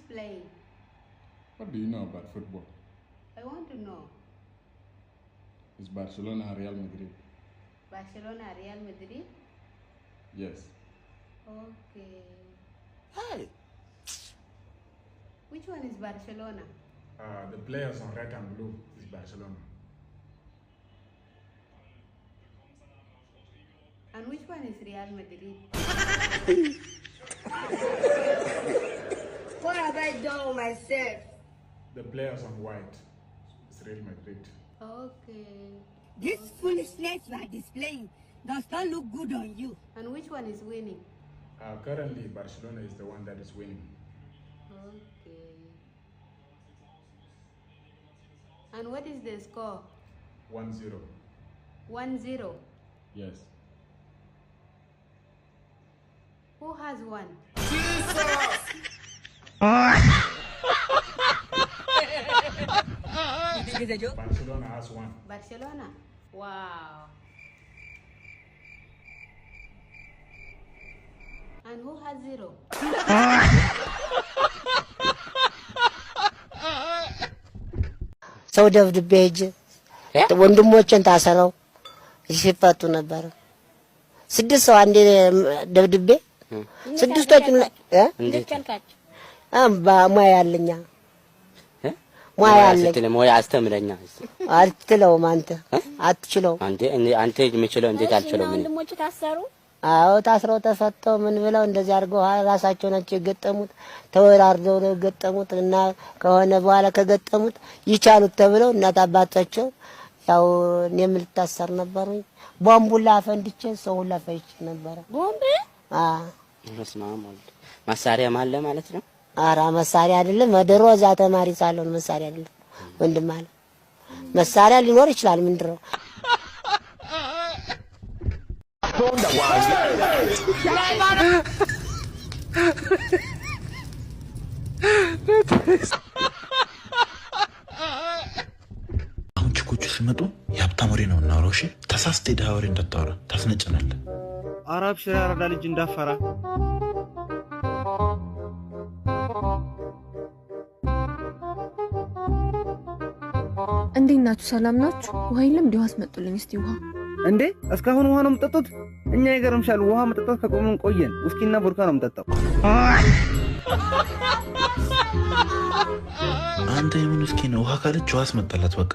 is playing? What do you know about football? I want to know. Is Barcelona Real Madrid? Barcelona, Real Madrid? Yes. Okay. Hey! Which one is Barcelona? The players on red and blue is Barcelona. And which one is Real Madrid? What have I done with myself? The players on white is Real Madrid. Okay. This foolishness you are displaying does not look good on you. And which one is winning? Currently, Barcelona is the one that is winning. Okay. And what is the score? 1-0. 1-0. Yes. Who has won? You think it's a joke? Barcelona has won. Barcelona? Wow. And who has 0? ሰው ደብድቤ ሂጅ ወንድሞቼን ታሰረው ይፈቱ ነበር። 6 ሰው አንዴ ደብድቤ 6ቶችን ሙያ ያለኛ ሙያ ያለኝ ሙያ አስተምረኛ አትችለውም አንተ አትችለውም አንተ የምችለው እንዴት አልችለውም? ወንድሞች ታሰሩ? አዎ ታስረው ተፈተው ምን ብለው እንደዚህ አድርገው ራሳቸው ናቸው የገጠሙት። ተወራርደው ነው የገጠሙት እና ከሆነ በኋላ ከገጠሙት ይቻሉት ተብለው እናት አባታቸው ያው እኔም ልታሰር ነበርኝ። ቦምቡላ ፈንድቼ ሰው ሁላ ፈይቼ ነበር። ቦምብ? መስማም መሳሪያ ማለ ማለት ነው። አራ መሳሪያ አይደለም መደሮ እዛ ተማሪ ሳለሁ መሳሪያ አይደለም ወንድም አለ መሳሪያ ሊኖር ይችላል ምንድነው አሁን ችኮቹ ሲመጡ የሀብታም ወሬ ነው እናውራው። እሺ ተሳስተ ድሃ ወሬ እንዳታወራ ታስነጭናለህ። አራብ ሽራ ያረዳ ልጅ እንዳፈራ እንዴት ናችሁ? ሰላም ናችሁ? ውሃ የለም? እንዲሁ አስመጡልኝ እስቲ ውሃ። እንዴ እስካሁን ውሃ ነው የምጠጡት? እኛ ይገርምሻል ውሃ መጠጣት ከቆመን ቆየን። ውስኪና ቮድካ ነው የምጠጣው። አንተ የምን ውስኪ ነው? ውሃ ካለች ውሃ አስመጣላት በቃ።